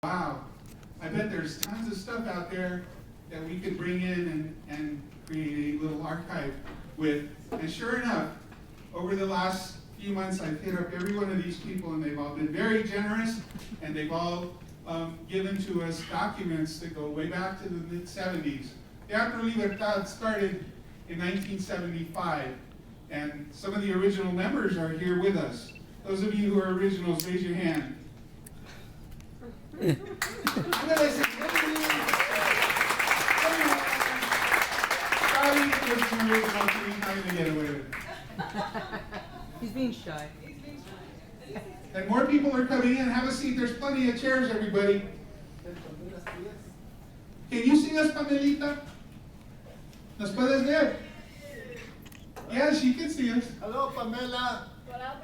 Wow, I bet there's tons of stuff out there that we could bring in and create a little archive with. And sure enough, over the last few months, I've hit up every one of these people, and they've all been very generous, and they've all given to us documents that go way back to the mid-70s. Teatro Libertad started in 1975, and some of the original members are here with us. Those of you who are originals, raise your hand. I'm going to say, Charlie was an original, so he's not going to get away with it. He's being shy. And more people are coming in. Have a seat. There's plenty of chairs, everybody. Can you see us, Pamelita? ¿Nos puedes ver? Yes, you can see us. Hello, Pamela. Hola,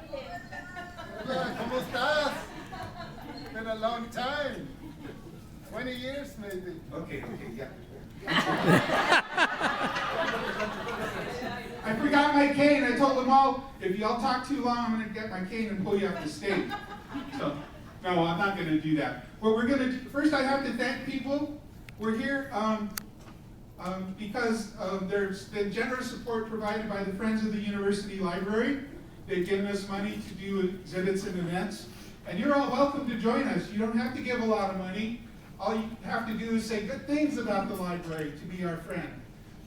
¿cómo estás? Been a long time. 20 years, maybe. Okay, yeah. I forgot my cane. I told them all, if y'all talk too long, I'm going to get my cane and pull you off the stage. So, no, I'm not going to do that. Well, we're going to, first I have to thank people. We're here because there's been generous support provided by the Friends of the University Library. They've given us money to do exhibits and events. And you're all welcome to join us. You don't have to give a lot of money. All you have to do is say good things about the library to be our friend.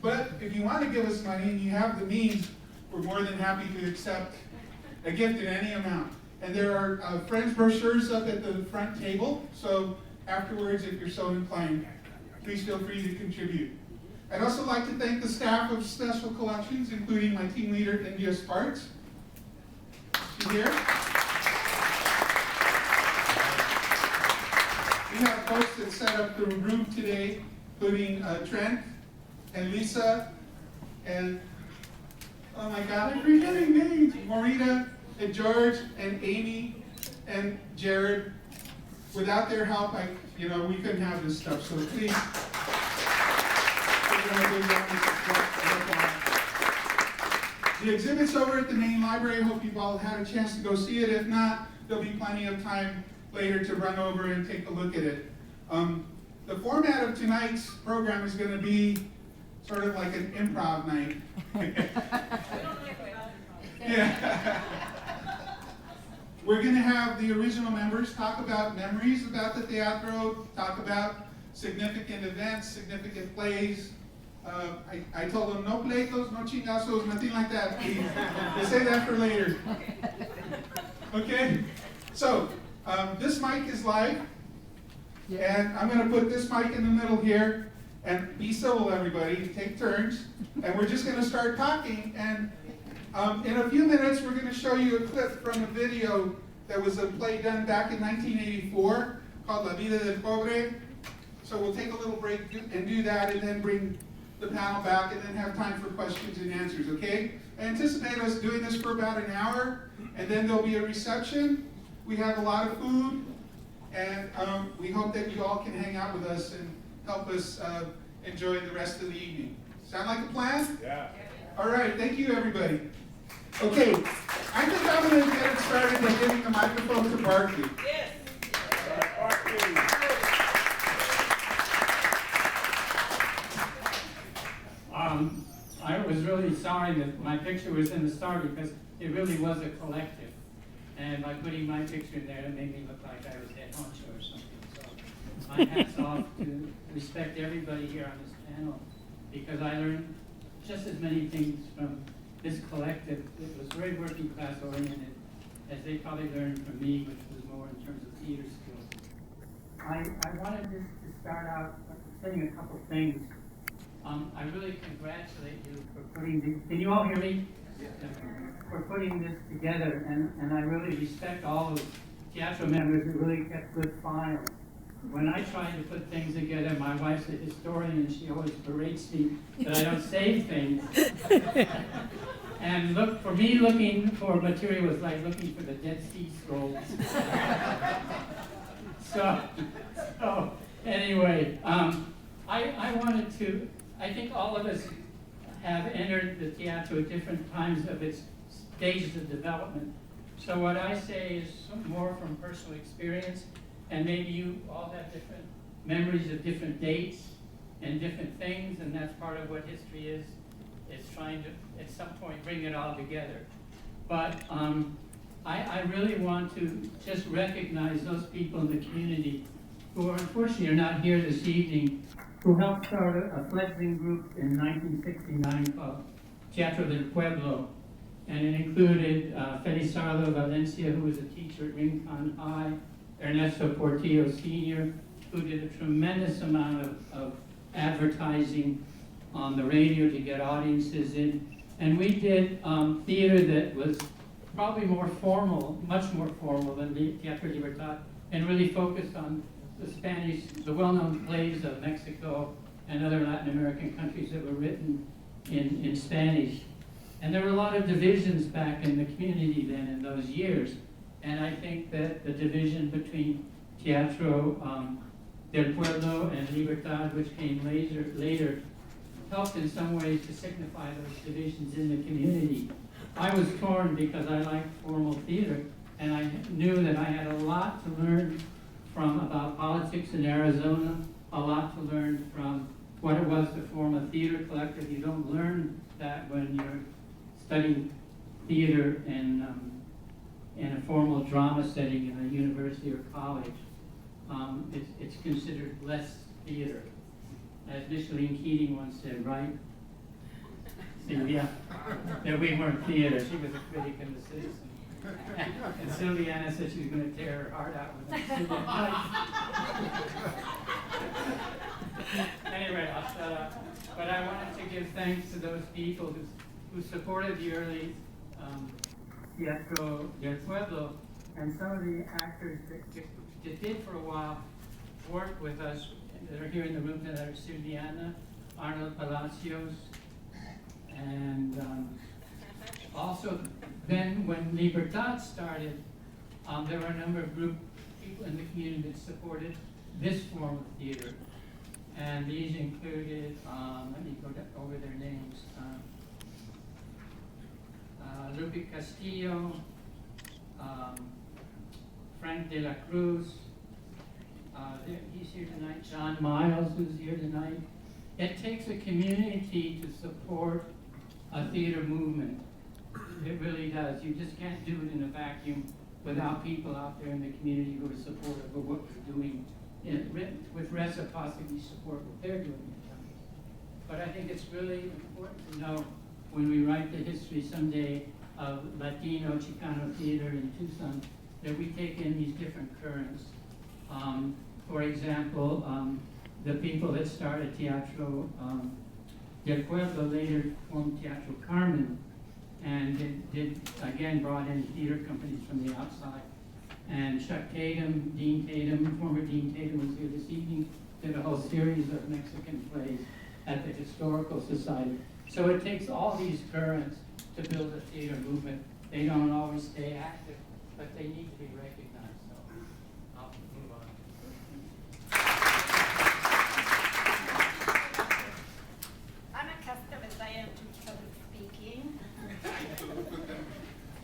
But if you want to give us money and you have the means, we're more than happy to accept a gift in any amount. And there are Friends brochures up at the front table. So afterwards, if you're so inclined, please feel free to contribute. I'd also like to thank the staff of Special Collections, including my team leader, India Sparks. She's here. We have folks that set up the room today, including Trent and Lisa and, oh my God, I'm forgetting names. Morita and George and Amy and Jared. Without their help, we couldn't have this stuff. So please. The exhibit's over at the main library. I hope you've all had a chance to go see it. If not, there'll be plenty of time later to run over and take a look at it. The format of tonight's program is going to be sort of like an improv night. Yeah. We're going to have the original members talk about memories about the teatro, talk about significant events, significant plays. I told them no pleitos, no chingazos, nothing like that, please. We'll say that for later. Okay? So, this mic is live, and I'm going to put this mic in the middle here, and be civil, everybody, take turns, and we're just going to start talking, and in a few minutes, we're going to show you a clip from a video that was a play done back in 1984 called La Vida del Pobre. So we'll take a little break and do that, and then bring the panel back, and then have time for questions and answers, okay? I anticipate us doing this for about an hour, and then there'll be a reception. We have a lot of food, and we hope that you all can hang out with us and help us enjoy the rest of the evening. Sound like a plan? Yeah. All right, thank you, everybody. Okay, I think I'm going to get it started by giving the microphone to Barkley. Yes. I was really sorry that my picture was in the start, because it really was a collective. And by putting my picture in there, it made me look like I was head honcho or something. So my hat's off to respect everybody here on this panel, because I learned just as many things from this collective. It was very working class oriented, as they probably learned from me, which was more in terms of theater skills. I wanted to start out saying a couple things. I really congratulate you for putting can you all hear me? Yeah. For putting this together, and I really respect all of Teatro members who really kept good files. When I try to put things together, my wife's a historian, and she always berates me that I don't save things. And for me, looking for material was like looking for the Dead Sea Scrolls. So anyway, I wanted to, I think all of us have entered the teatro at different times of its stages of development. So what I say is more from personal experience, and maybe you all have different memories of different dates and different things, and that's part of what history is. It's trying to, at some point, bring it all together. But I really want to just recognize those people in the community who are, unfortunately, are not here this evening, who helped start a fledgling group in 1969 called Teatro del Pueblo. And it included Felizardo Valencia, who was a teacher at Rincon High, Ernesto Portillo Sr., who did a tremendous amount of advertising on the radio to get audiences in. And we did theater that was probably more formal, much more formal than the Teatro Libertad, and really focused on the Spanish, the well-known plays of Mexico and other Latin American countries that were written in Spanish. And there were a lot of divisions back in the community then in those years. And I think that the division between Teatro del Pueblo and Libertad, which came later, helped in some ways to signify those divisions in the community. I was torn because I liked formal theater, and I knew that I had a lot to learn from about politics in Arizona, a lot to learn from what it was to form a theater collective. You don't learn that when you're studying theater in a formal drama setting in a university or college. It's considered less theater. As Micheline Keating once said, right? Sylvia, that we weren't theater. She was a critic and a citizen. And Sylviana said she was going to tear her heart out when I said that. Anyway, I'll shut up. But I wanted to give thanks to those people who supported the early Teatro del Pueblo, and some of the actors that did for a while work with us that are here in the room that are Sylviana, Arnold Palacios, and also then when Libertad started, there were a number of people in the community that supported this form of theater. And these included, let me go over their names, Lupe Castillo, Frank de la Cruz, he's here tonight, John Miles, who's here tonight. It takes a community to support a theater movement. It really does. You just can't do it in a vacuum without people out there in the community who are supportive of what we're doing, with reciprocity support what they're doing. But I think it's really important to know when we write the history someday of Latino Chicano theater in Tucson, that we take in these different currents. For example, the people that started Teatro del Pueblo later formed Teatro Carmen, and did again brought in theater companies from the outside. And Chuck Tatum, Dean Tatum, former Dean Tatum was here this evening, did a whole series of Mexican plays at the Historical Society. So it takes all these currents to build a theater movement. They don't always stay active, but they need to be recognized. So I'll move on. Unaccustomed as I am to public speaking.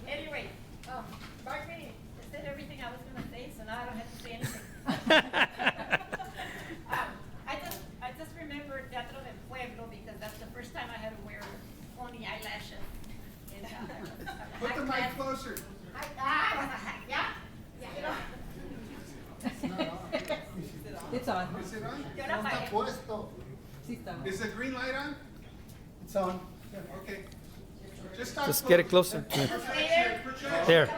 Anyway, Margaret said everything I was going to say, so now I don't have to say anything. I just remember Teatro del Pueblo because that's the first time I had to wear only eyelashes. And, Put the mic closer. I was a hack, yeah? You know? It's on. Is it on? Yo No no está pagué. puesto. Sí está. Is the green light on? It's on. Okay. Just talk Just get it closer. Project. There.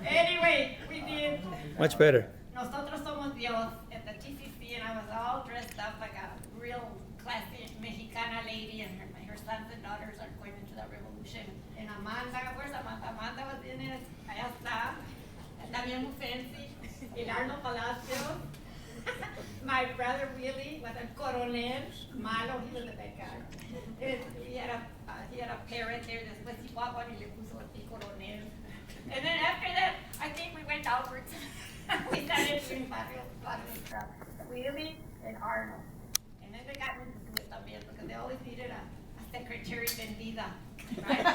Anyway, we did. Much better. Nosotros somos Dios at the TCC, and I was all dressed up like a real classy Mexicana lady, and her sons and daughters are going into the revolution. And Amanda, where's Amanda? Amanda was in it. Allá está. Está bien muy fancy. El Arnold Palacios. My brother Willie was a coronel. Malo, he was a bad guy. He had a parrot there. Después Chihuahua y le puso así coronel. And then after that, I think we went outwards. We started doing barrio stuff. Willie and Arnold. And then they got me to do it también because they always needed a secretary vendida. Right?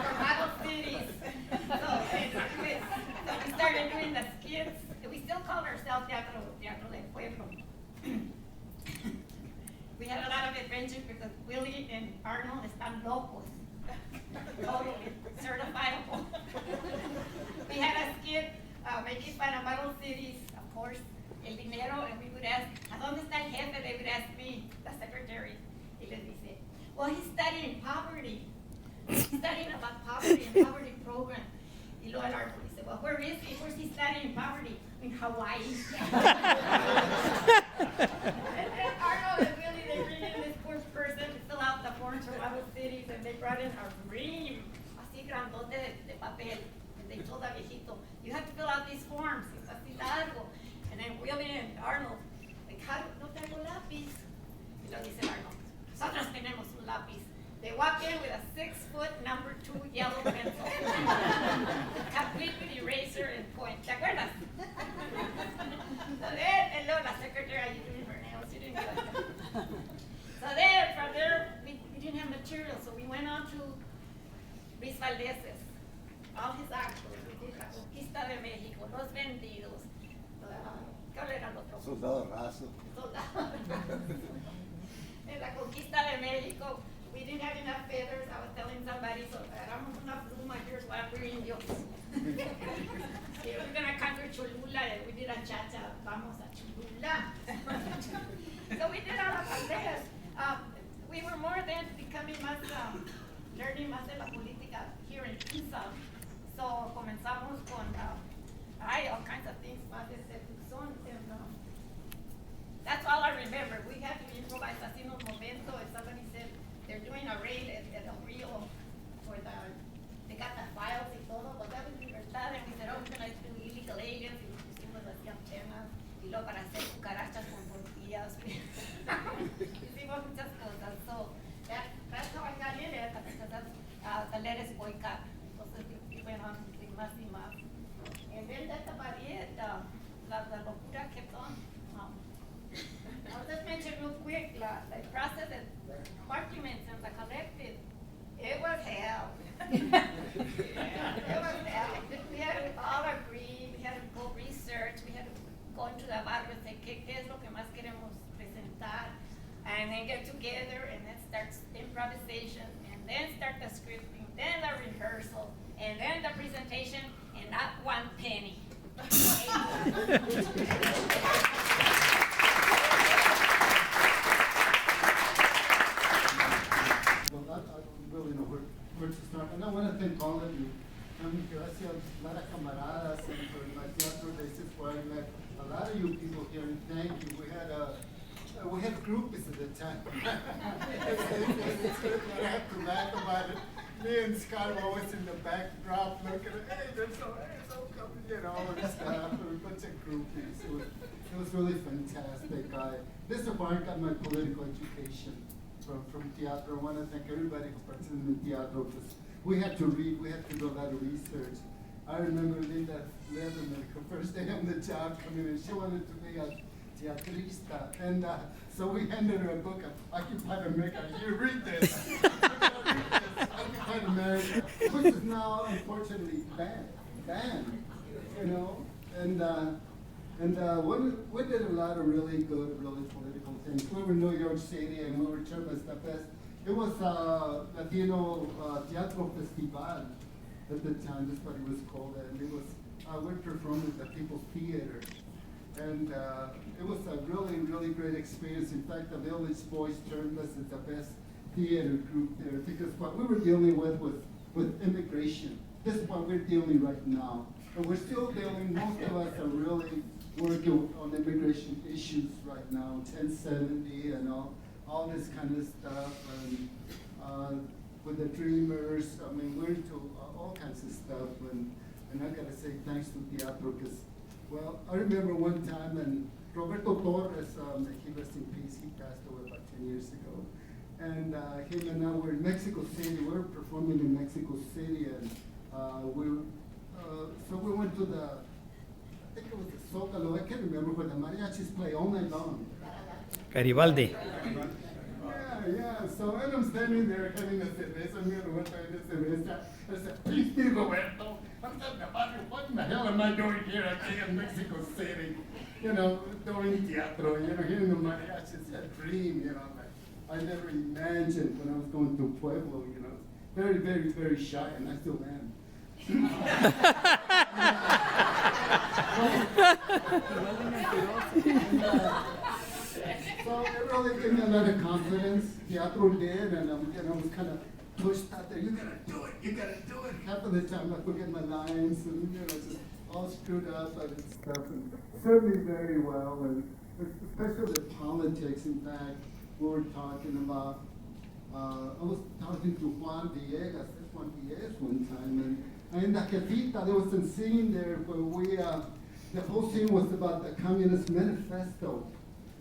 From other cities. So, friendship because Willie and Arnold están locos. Totally certifiable. We had a skit making fun of model cities, of course, el dinero, and we would ask, ¿a dónde está el jefe? They would ask me, the secretary. Y les dice, well, he's studying poverty. He's studying about poverty and poverty program. Y luego el Arnold dice, well, where is he? Where's he studying poverty? In Hawaii. And Arnold and Willie, they bring in this poor person to fill out the forms for other cities, and they brought in a ream, así grandote de papel. And they told that viejito, you have to fill out these forms, it's así largo. And then Willie and Arnold, like, how no traigo lápiz? Y lo dice Arnold, nosotros tenemos un lápiz. They walk in with a 6-foot #2 yellow pencil, complete with eraser and point. ¿Te acuerdas? So then, and luego la secretary, you doing her nails, you didn't do it. So then, from there, we didn't have material, so we went on to Luis Valdez's, all his actors. We did La Conquista de México, Los Vendidos, ¿cuál era el otro? Soldado Raso. Soldado. En La Conquista de México, we didn't have enough feathers. I was telling somebody, so éramos una pluma, here's why we're indios. We're gonna conquer Cholula, and we did a cha-cha, vamos a Cholula. So we did all of that. We were more than becoming más, learning más de la política here in Tucson. So comenzamos con, all kinds of things más de seducción, and that's all I remember. We had to improvise así en un momento, and somebody said, they're doing a raid at El Rio for they got the files y todo, but that was Libertad, and we said, oh, we're gonna do illegal aliens, y pusimos así antenas, y luego para hacer cucarachas con tortillas. Hicimos muchas cosas, so that's how I got in it, because that's the lettuce boycott, entonces we went on to más y más. And then that's about it, la locura kept on. I'll just mention real quick, the process of documents and the collected, it was hell. It was hell. We had to all agree, we had to go research, we had to go into the barrio and say, ¿qué es lo que más queremos presentar? And then get together and then start improvisation, and then start the scripting, then the rehearsal, and then the presentation, and not one penny. Well, I don't really know where to start. And I want to thank all of you. Gracias a lot of camaradas and for my teatro, this is where I met a lot of you people here, and thank you. We had groups at the time. I have to laugh about it. Me and Scott were always in the backdrop looking at, hey, they're so coming, you know, and stuff. We bunch of groupies. It was really fantastic. This is where I got my political education from teatro. I want to thank everybody who participated in teatro, because we had to read, we had to do a lot of research. I remember Linda Leatherman, her first day on the job, coming in, she wanted to be a teatrista, and so we handed her a book of Occupied America. You read this. Occupied America, which is now unfortunately banned, you know, and we did a lot of really good, really political things. We were in New York City, and we were termed as the best. It was Latino Teatro Festival at the time. That's what it was called, and it was we performed at the People's Theater, and it was a really, really great experience. In fact, the Village Boys termed us as the best theater group there, because what we were dealing with immigration. This is what we're dealing right now, and we're still dealing. Most of us are really working on immigration issues right now, 1070 and all this kind of stuff, and with the Dreamers. I mean, we're into all kinds of stuff, and I gotta say thanks to teatro, because, well, I remember one time, and Roberto Torres, he rest in peace, he passed away about 10 years ago, and him and I were in Mexico City. We were performing in Mexico City, and so we went to I think it was the Zócalo, I can't remember, where the mariachis play all night long. Garibaldi. Yeah, so and I'm standing there having a cerveza, me and Roberto having a cerveza. I said, please me, Roberto. I'm talking about what in the hell am I doing here in Mexico City? You know, doing teatro, you know, hearing the mariachis, a dream, you know, like, I never imagined when I was going to Pueblo, you know, very, very, very shy, and I still am. So it really gave me a lot of confidence. Teatro did, and I was kind of pushed out there. You gotta do it. You gotta do it. Half of the time I forget my lines, and just all screwed up and stuff. And served me very well, and especially the politics. In fact, we were talking about. I was talking to Juan Villegas. That's Juan Villegas one time, and in the Jefita there was some scene there where we. The whole scene was about the Communist Manifesto.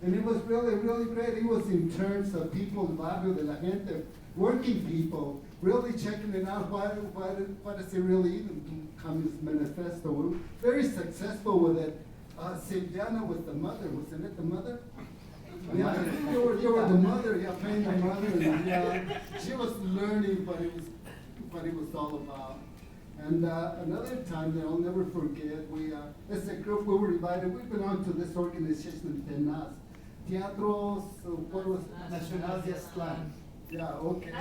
And it was really, really great. It was in terms of people, barrio de la gente, working people, really checking it out. What does it really mean, Communist Manifesto? We were very successful with it. Silviana was the mother, wasn't it the mother? Yeah, you were the mother, yeah, playing the mother. And, yeah, she was learning what it was all about. And another time that I'll never forget, we, as a group, we were invited, we belong to this organization, TENAS, Teatro, what was it? Nacional de Aztlán. Yeah, okay.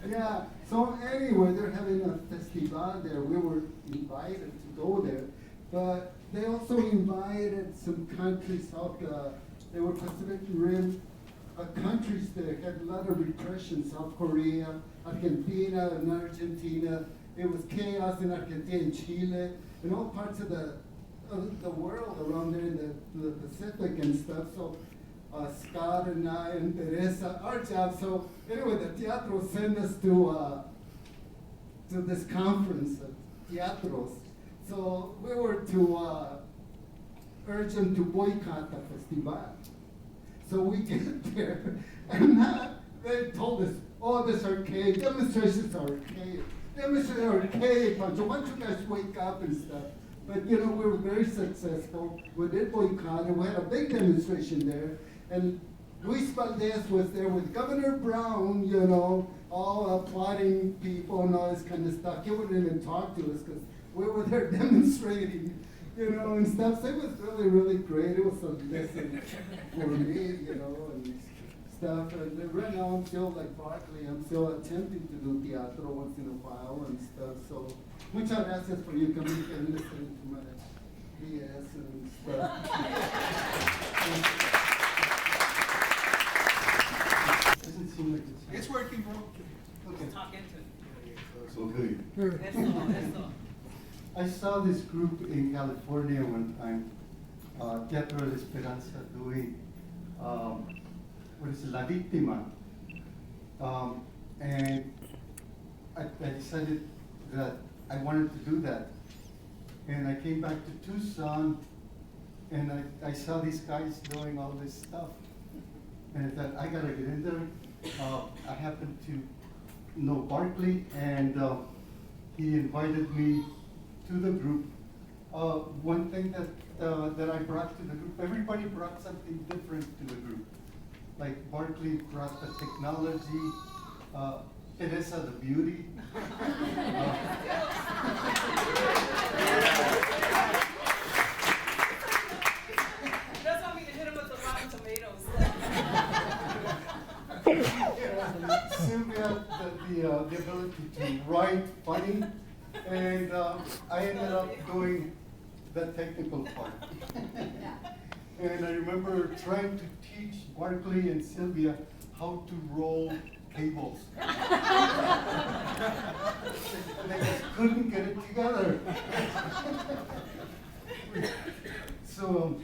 Yeah, so anyway, they're having a festival there, we were invited to go there, but they also invited some countries out, they were Pacific Rim countries that had a lot of repression, South Korea, Argentina, and Argentina. It was chaos in Argentina and Chile, and all parts of the world around there in the Pacific and stuff. So Scott and I and Teresa, our job. So anyway, the teatro sent us to this conference of teatros. So we were to urge them to boycott the festival. So we get there, and they told us, "Oh, this archaic demonstrations are archaic. Demonstrations are archaic, Pancho. Why don't you guys wake up and stuff?" But you know, we were very successful. We did boycott, and we had a big demonstration there. And Luis Valdez was there with Governor Brown, you know, all applauding people and all this kind of stuff. He wouldn't even talk to us because we were there demonstrating, you know, and stuff. So it was really, really great. It was a lesson for me, you know, and stuff. And right now I'm still like Barkley. I'm still attempting to do teatro once in a while and stuff. So muchas gracias for you coming and listening to my BS and stuff. Doesn't seem like It's working, bro. Okay. Talk into it. Okay. Eso. I saw this group in California one time, Teatro de la Esperanza, doing, what is it, La Víctima. And I decided that I wanted to do that. And I came back to Tucson, and I saw these guys doing all this stuff. And I thought, I gotta get in there. I happened to know Barkley, and he invited me to the group. One thing that I brought to the group, everybody brought something different to the group. Like Barkley brought the technology, Teresa the beauty. That's why we hit him with the rotten tomatoes. Sylvia, the ability to write funny, and I ended up doing the technical part. And I remember trying to teach Barkley and Sylvia how to roll cables. They just couldn't get it together. So,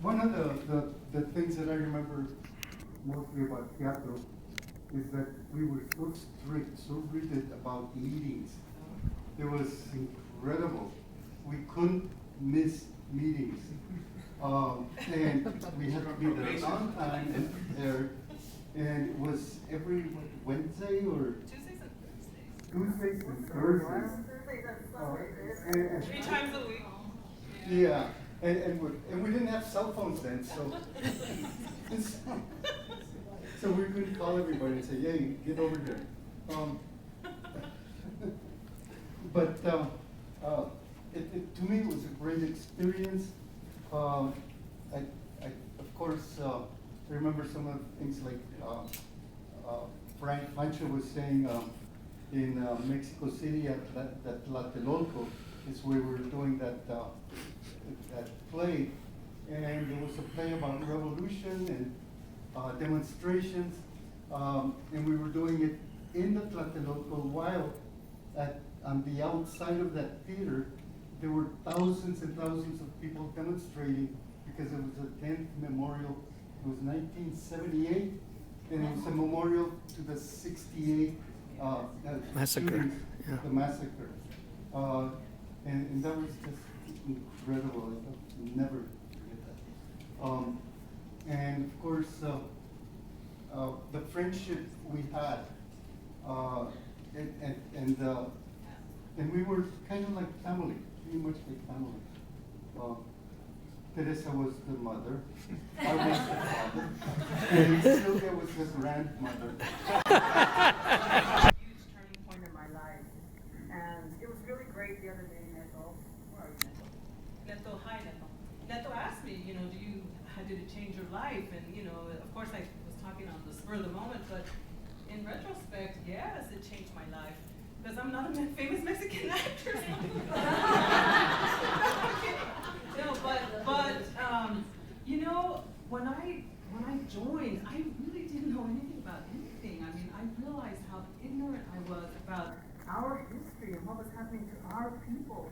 one of the things that I remember mostly about teatro is that we were so strict, so rigid about meetings. It was incredible. We couldn't miss meetings. And we had to be there on time and there. And it was every Wednesday or Tuesdays and Thursdays. Tuesdays and Thursdays. And 3 times a week. yeah, and we didn't have cell phones then, so we could call everybody and say, "Hey, get over here." But to me, it was a great experience. Of course, I remember some of the things like Frank Pancho was saying in Mexico City at Tlatelolco is where we were doing that play. And there was a play about revolution and demonstrations. And we were doing it in the Tlatelolco while on the outside of that theater, there were thousands and thousands of people demonstrating because it was the 10th memorial. It was 1978, and it was a memorial to the 68 Massacre, shootings, yeah. the massacre. And that was just incredible. I'll never forget that. And of course, the friendship we had, and we were kind of like family, pretty much like family. Teresa was the mother, I was the father, and Sylvia was the grandmother. Huge turning point in my life. And it was really great the other day, Neto. Where are you, Neto? Neto, hi, Neto. Neto asked me, how did it change your life? And, of course I was talking on the spur of the moment, but in retrospect, yes, it changed my life. Because I'm not a famous Mexican actress. No, but when I joined, I really didn't know anything about anything. I mean, I realized how ignorant I was about our history and what was happening to our people.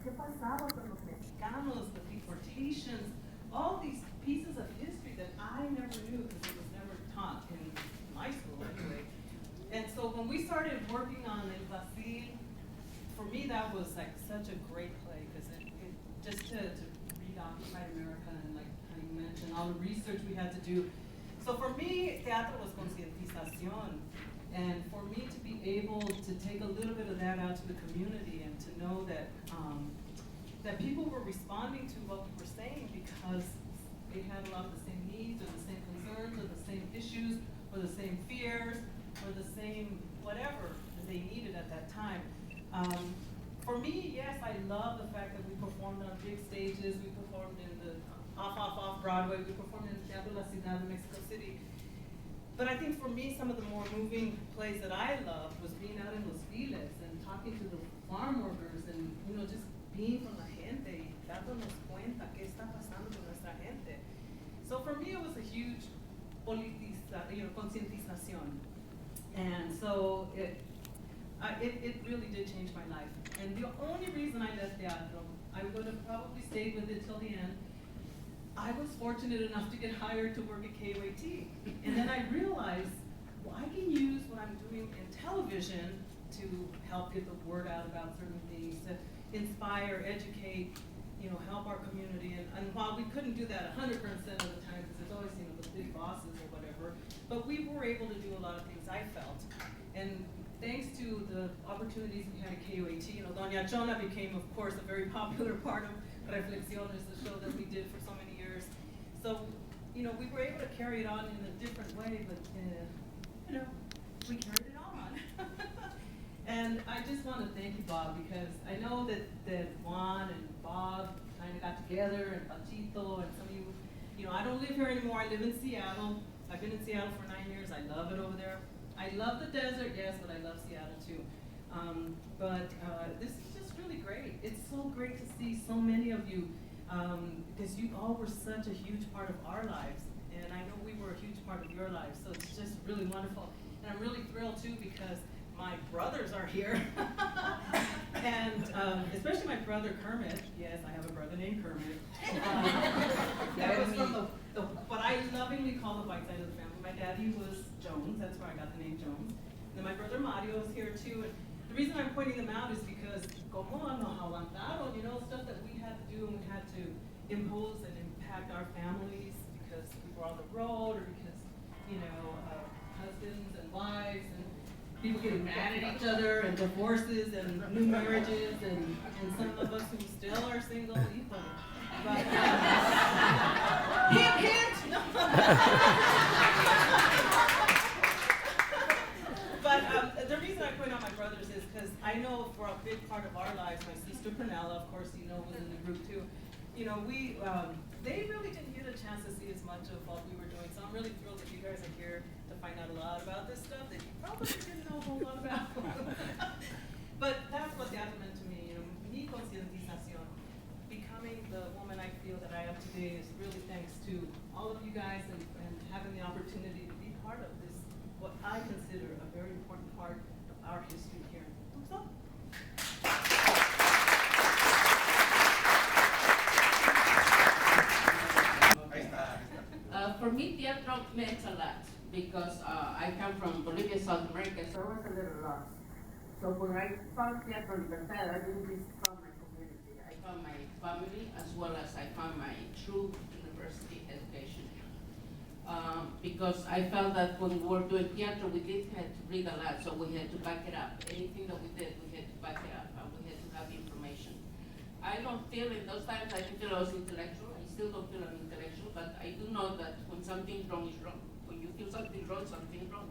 ¿Qué pasaba con los mexicanos, the deportations, all these pieces of history that I never knew because it was never taught in my school anyway. And so when we started working on El Basil, for me that was like such a great play because it just to read Occupied America and like how you mentioned, all the research we had to do. So for me, teatro was concientización. And for me to be able to take a little bit of that out to the community and to know that that people were responding to what we were saying because they had a lot of the same needs or the same concerns or the same issues or the same fears or the same whatever that they needed at that time. For me, yes, I love the fact that we performed on big stages. We performed in the off Broadway. We performed in the Teatro Libertad in Mexico City. But I think for me, some of the more moving plays that I loved was being out in Los Files and talking to the farm workers and, just being con la gente, dándonos cuenta qué está pasando con nuestra gente. So for me, it was a huge concientización. And so it really did change my life. And the only reason I left teatro, I would have probably stayed with it till the end. I was fortunate enough to get hired to work at KOAT. And then I realized, well, I can use what I'm doing in television to help get the word out about certain things, to inspire, educate, help our community. And while we couldn't do that 100% of the time, because it's always, the big bosses or whatever, but we were able to do a lot of things, I felt. And thanks to the opportunities we had at KOAT, Doña Chona became, of course, a very popular part of Reflexiones, the show that we did for so many years. So, we were able to carry it on in a different way, but, we carried it on. And I just want to thank you, Bob, because I know that Juan and Bob kind of got together, and Panchito, and some of you, I don't live here anymore. I live in Seattle. I've been in Seattle for 9 years. I love it over there. I love the desert, yes, but I love Seattle too. This is just really great. It's so great to see so many of you, because you all were such a huge part of our lives, and I know we were a huge part of your lives, so it's just really wonderful. And I'm really thrilled too because my brothers are here, and especially my brother Kermit. Yes, I have a brother named Kermit. That was from what I lovingly call the white side of the family. My daddy was Jones, that's where I got the name Jones. And then my brother Mario is here too. And the reason I'm pointing them out is because como nos aguantaron, stuff that we had to do and we had to impose and impact our families because we were on the road or because, husbands and wives and people getting mad at each other and divorces and new marriages and some of us who still are single, but hint. But the reason I point out my brothers is because I know for a big part of our lives, my sister Pernella, of course, was in the group too. They really didn't get a chance to see as much of what we were doing. So I'm really thrilled that you guys are here to find out a lot about this stuff that you probably didn't know a whole lot about. But that's what teatro meant to me, mi concientización. Becoming the woman I feel that I am today is really thanks to all of you guys and having the opportunity to be part of this, what I consider a very important part of our history here. So, for me, teatro meant a lot because I come from Bolivia, South America, so I was a little lost. So when I found Teatro Libertad, I didn't just found my community. I found my family as well as I found my true university education. Because I felt that when we were doing theater, we did have to read a lot, so we had to back it up. Anything that we did, we had to back it up, and we had to have the information. I don't feel in those times, I didn't feel I was intellectual. I still don't feel I'm intellectual, but I do know that when something's wrong is wrong. When you feel something's wrong, something's wrong.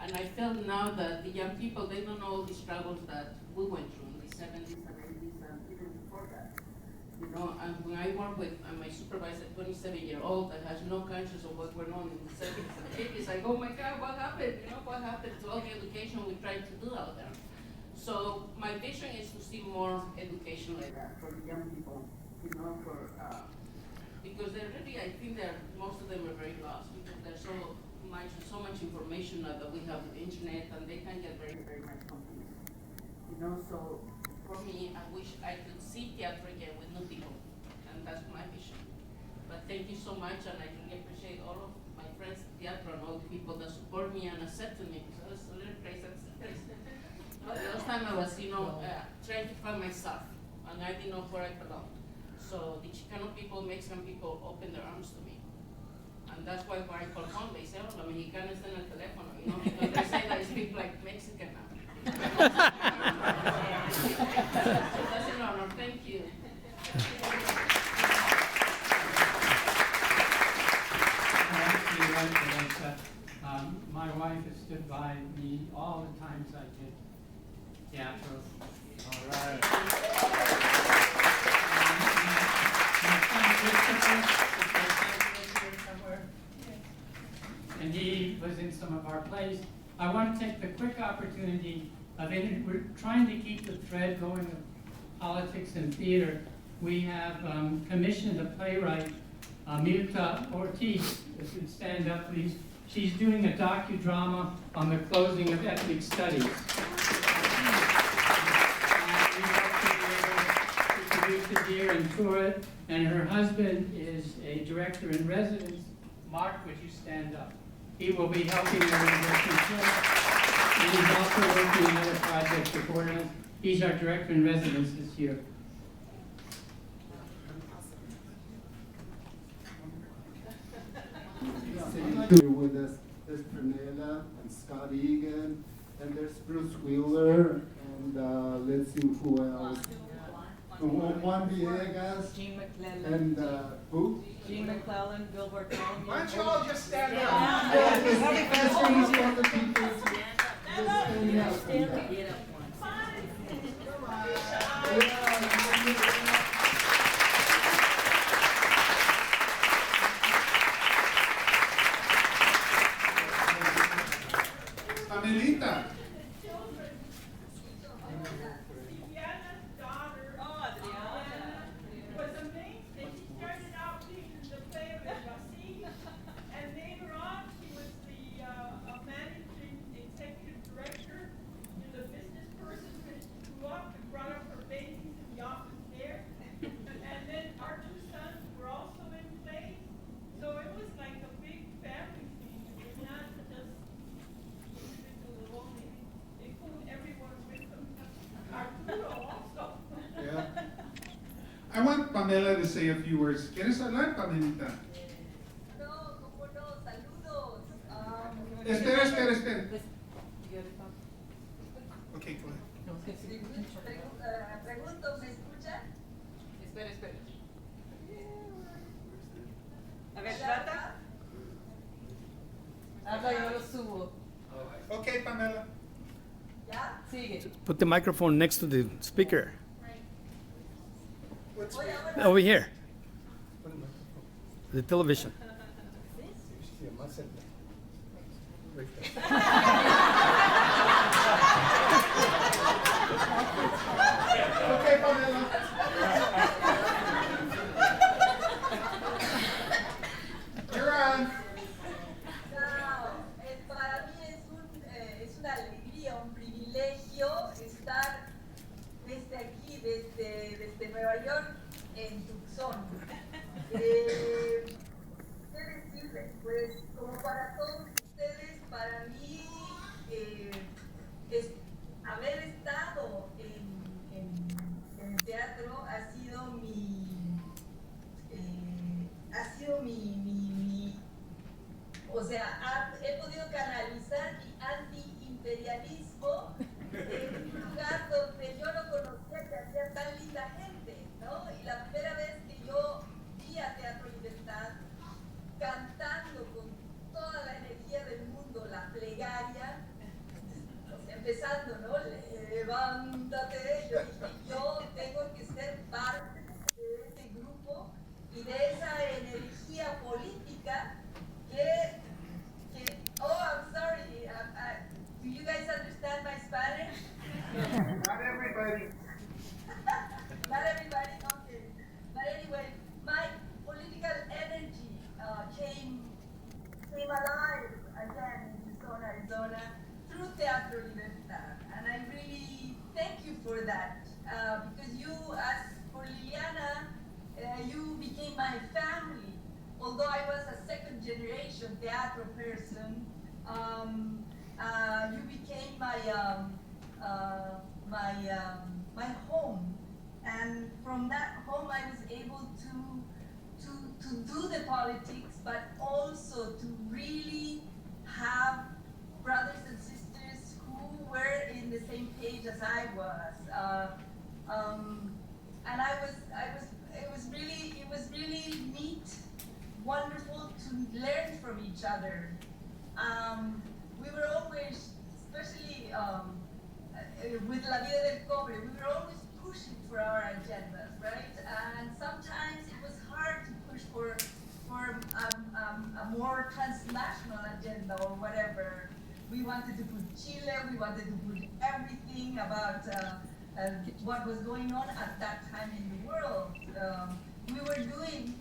And I feel now that the young people, they don't know all the struggles that we went through in the 70s and 80s and even before that. You know, and when I work with my supervisor, 27-year-old that has no conscience of what went on in the 70s and 80s, I go, oh my God, what happened? You know, what happened to all the education we tried to do out there? So my vision is to see more education like that for the young people, you know, because they're really, I think most of them are very lost because there's so much information now that we have with the internet, and they can get very, very much confused. You know, so for me, I wish I could see theater again with new people, and that's my vision. But thank you so much, and I really appreciate all of my friends in theater and all the people that support me and accepted me, because I was a little crazy. But the last time I was, trying to find myself, and I didn't know where I belonged. So the Chicano people, Mexican people opened their arms to me. And that's why when I call home, they say, oh, la mexicana está en el teléfono, you know, because they say that I speak like Mexican now. So that's an honor, thank you. Actually, like my wife has stood by me all the times I did teatro. All right. And he was in some of our plays. I want to take the quick opportunity of we're trying to keep the thread going of politics and theater. We have commissioned a playwright, Mirta Ortiz, if you'd stand up, please. She's doing a docudrama on the closing of ethnic studies. And we hope to be able to produce it here and tour it. And her husband is a director in residence. Mark, would you stand up? He will be helping her in working and he's also working on other projects supporting us. He's our director in residence this year. Here with us, there's Pernilla and Scott Egan, and there's Bruce Wheeler, and let's see who else. Juan Villegas, Jean McClellan. and who? Jean McClellan, Gilbert Cohen. Why don't you all just stand up? Yeah, because that's all the people just stand up. Amelita. Was amazed that she started out being the player of Racine, and later on she was the managing executive director and the business person when she grew up and brought up her babies in the office there. And then our two sons were also in plays, so it was like a big family thing. It was not just individual only. They pulled everyone with them. Arturo also. Yeah. I want Pamela to say a few words. ¿Quieres hablar, Pamelita? No, cómo no, saludos. Espera. Okay, go ahead. Pregunto, ¿me escuchan? Espera. A ver, trata. Habla, yo lo subo. Okay, Pamela. ¿Ya? Sigue. Put the microphone next to the speaker. Hola, hola. Over here. the television. Sí, más cerca. Right there. Okay, Pamela. You're on. Para mí es una alegría, un privilegio estar desde aquí, desde Nueva York, en Tucson. ¿Qué decirles? Pues como para todos ustedes, para mí es haber estado en el teatro ha sido o sea, he podido canalizar mi anti-imperialismo en un lugar donde yo no conocía que había tan linda gente, ¿no? Y la primera vez que yo vi a Teatro Libertad cantando con toda la energía del mundo la plegaria, o sea, empezando, ¿no? Levántate, yo dije, yo tengo que ser parte de ese grupo y de esa energía política que oh, I'm sorry, do you guys understand my Spanish? Not everybody. Not everybody, okay. But anyway, my political energy came alive again in Tucson, Arizona, through Teatro Libertad, and I really thank you for that, because you, as for Liliana, you became my family. Although I was a second generation theater person, you became my home, and from that home I was able to do the politics, but also to really have brothers and sisters who were in the same page as I was, and it was really neat, wonderful to learn from each other. We were always, especially with La Vida del Cobre, we were always pushing for our agendas, right? And sometimes it was hard to push for a more transnational agenda or whatever. We wanted to put Chile, we wanted to put everything about what was going on at that time in the world. We were doing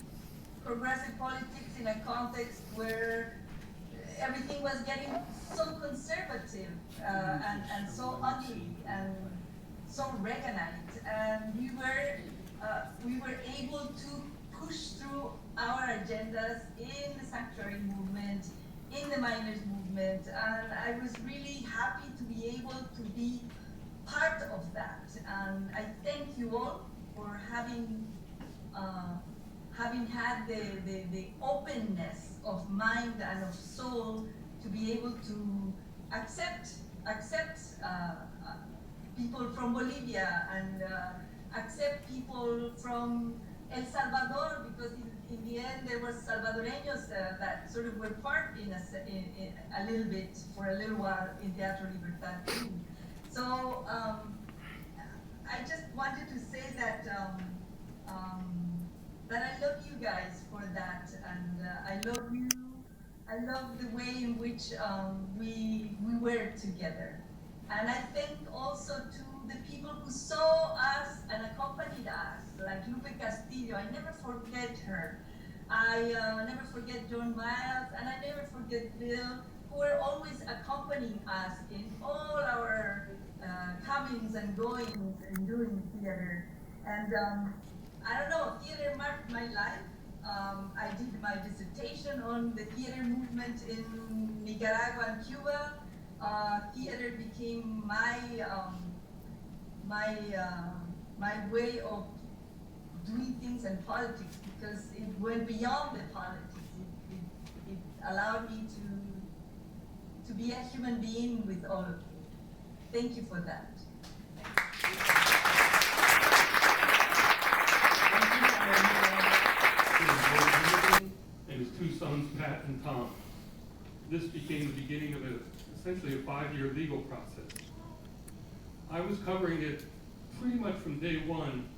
progressive politics in a context where everything was getting so conservative and so ugly and so Reaganite, and we were able to push through our agendas in the sanctuary movement, in the miners movement, and I was really happy to be able to be part of that. And I thank you all for having had the openness of mind and of soul to be able to accept people from Bolivia and accept people from El Salvador, because in the end there were Salvadoreños that sort of were part in a little bit, for a little while, in Teatro Libertad too. So I just wanted to say that that I love you guys for that, and I love you. I love the way in which we were together. And I thank also to the people who saw us and accompanied us, like Lupe Castillo. I never forget her. I never forget John Miles, and I never forget Bill, who were always accompanying us in all our comings and goings and doing theater. And I don't know, theater marked my life. I did my dissertation on the theater movement in Nicaragua and Cuba. Theater became my way of doing things in politics, because it went beyond the politics. It allowed me to be a human being with all of you. Thank you for that. And his two sons, Pat and Tom. This became the beginning of essentially a 5-year legal process. I was covering it pretty much from day one,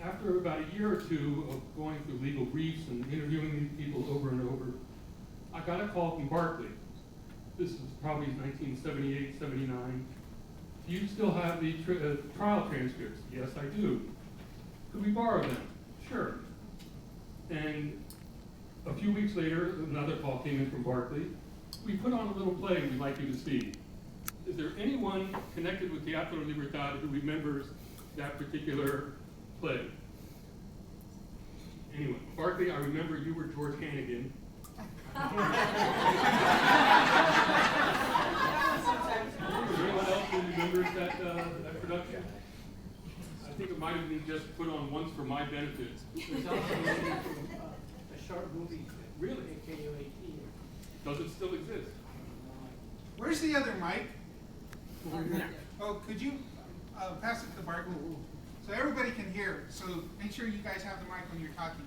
after about a year or two of going through legal briefs and interviewing these people over and over, I got a call from Barclay. This is probably 1978, 79. Do you still have the trial transcripts? Yes, I do. Could we borrow them? Sure. And a few weeks later, another call came in from Barclay. We put on a little play we'd like you to see. Is there anyone connected with Teatro Libertad who remembers that particular play? Anyway, Barclay, I remember you were George Hannigan. Is there anyone else who remembers that production? I think it might have been just put on once for my benefit. There's also a short movie. Really? KUAT. Does it still exist? Where's the other mic? Oh, could you pass it to Barclay? So everybody can hear. So make sure you guys have the mic when you're talking.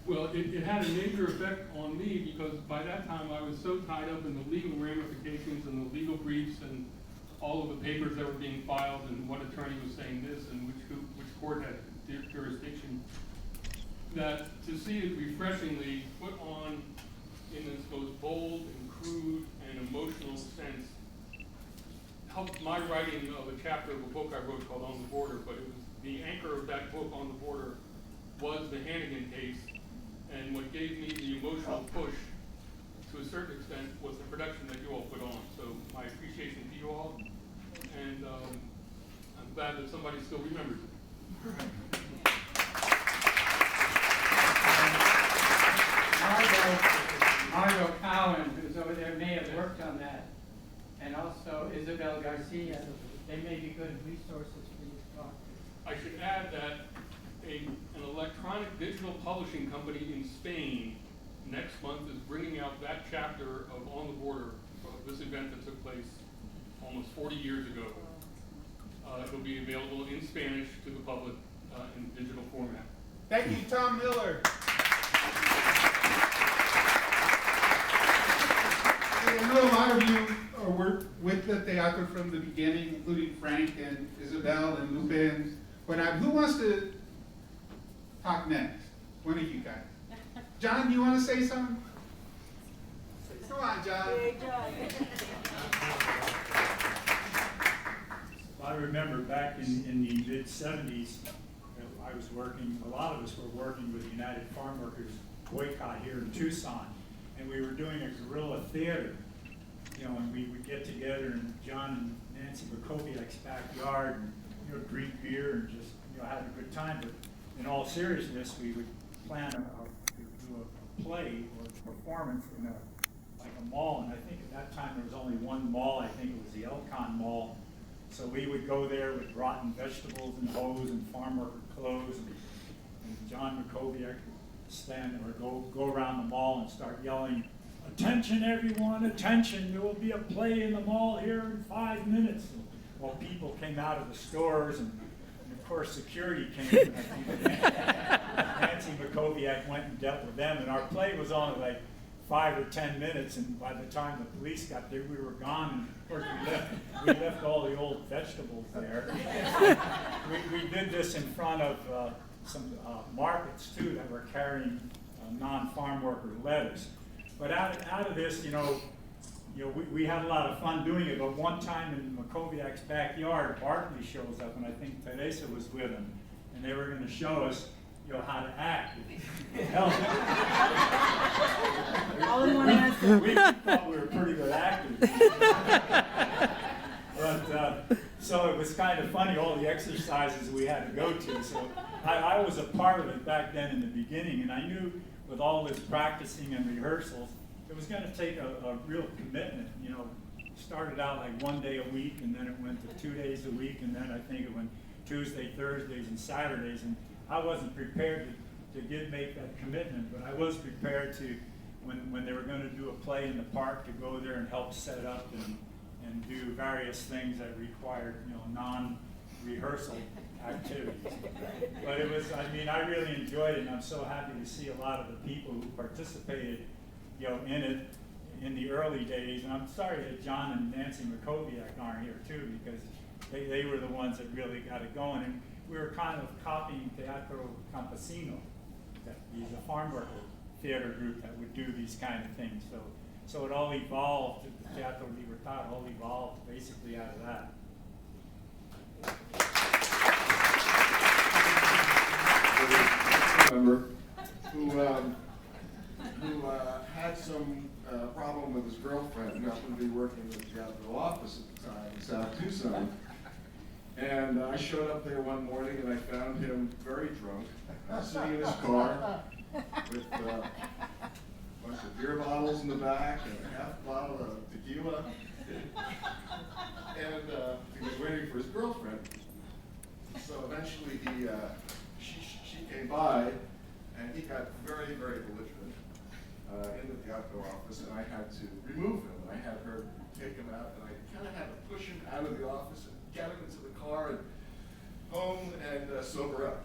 Well, it had a major effect on me because by that time I was so tied up in the legal ramifications and the legal briefs and all of the papers that were being filed and what attorney was saying this and which court had jurisdiction, that to see it refreshingly put on in this most bold and crude and emotional sense helped my writing of a chapter of a book I wrote called On the Border, but it was the anchor of that book, On the Border, was the Hannigan case, and what gave me the emotional push to a certain extent was the production that you all put on. So my appreciation to you all, and I'm glad that somebody still remembers it. Margot Cowan, who's over there, may have worked on that, and also Isabel Garcia. They may be good resources for you to talk to. I should add that an electronic digital publishing company in Spain next month is bringing out that chapter of On the Border, of this event that took place almost 40 years ago. It will be available in Spanish to the public in digital format. Thank you, Tom Miller. I know a lot of you are worked with the theater from the beginning, including Frank and Isabel and Lupin. But who wants to talk next? One of you guys. John, you want to say something? Come on, John. I remember back in the mid-70s, I was working, a lot of us were working with the United Farm Workers boycott here in Tucson, and we were doing a guerrilla theater, and we would get together in John and Nancy Makoviak's backyard and, drink beer and just, have a good time. But in all seriousness, we would plan to do a play or performance in a mall, and I think at that time there was only one mall. I think it was the Elcon Mall. So we would go there with rotten vegetables and hose and farm worker clothes, and John Makoviak would stand or go around the mall and start yelling, "Attention everyone, attention, there will be a play in the mall here in 5 minutes." Well, people came out of the stores, and of course security came. Nancy Makoviak went and dealt with them, and our play was only like 5 or 10 minutes, and by the time the police got there, we were gone, and of course we left all the old vegetables there. We did this in front of some markets too that were carrying non-farm worker letters. But out of this, we had a lot of fun doing it. But one time in Makoviak's backyard, Barclay shows up, and I think Teresa was with him, and they were going to show us how to act. All in one answer. We thought we were pretty good actors. But so it was kind of funny, all the exercises we had to go to. So I was a part of it back then in the beginning, and I knew with all this practicing and rehearsals, it was going to take a real commitment. Started out like 1 day a week, and then it went to 2 days a week, and then I think it went Tuesday, Thursdays, and Saturdays. And I wasn't prepared to make that commitment, but I was prepared to, when they were going to do a play in the park, to go there and help set up and do various things that required, non-rehearsal activities. But it was, I really enjoyed it, and I'm so happy to see a lot of the people who participated, in it in the early days. And I'm sorry that John and Nancy Makoviak aren't here too, because they were the ones that really got it going. And we were kind of copying Teatro Campesino. He's a farm worker theater group that would do these kind of things. So it all evolved, the Teatro Libertad all evolved basically out of that. Member who had some problem with his girlfriend who happened to be working in the Teatro office at the time in South Tucson. And I showed up there one morning and I found him very drunk, sitting in his car with a bunch of beer bottles in the back and a half bottle of tequila. And he was waiting for his girlfriend. So eventually she came by and he got very, very belligerent in the Teatro office, and I had to remove him. And I had her take him out, and I kind of had to push him out of the office and get him into the car and home and sober up.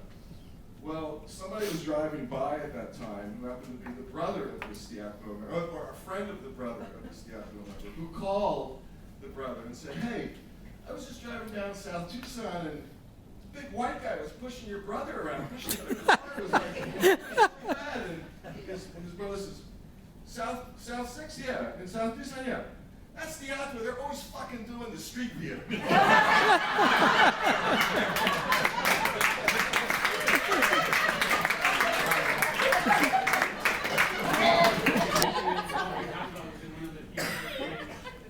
Well, somebody was driving by at that time who happened to be the brother of this Teatro member, or a friend of the brother of this Teatro member, who called the brother and said, "Hey, I was just driving down South Tucson and big white guy was pushing your brother around, pushing him in the car. It was like, bad." And his brother says, South 6, yeah. In South Tucson, yeah. That's Teatro. They're always fucking doing the street view.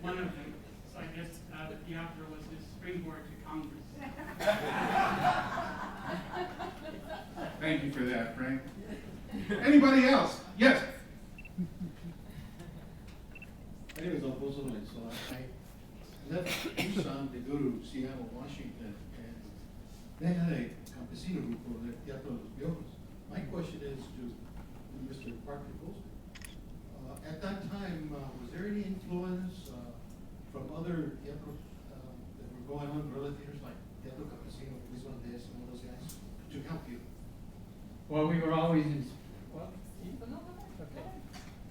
One of them, so I guess the Teatro was his springboard to Congress. Thank you for that, Frank. Anybody else? Yes. My name is Alfonso Valenzuela. I left Tucson to go to Seattle, Washington, and they had a campesino group over there, Teatro Los Piojos. My question is to Mr. Parker Colson. At that time, was there any influence from other teatros that were going on, guerrilla theaters like Teatro Campesino, Luis Valdez, and all those guys, to help you? Well, we were always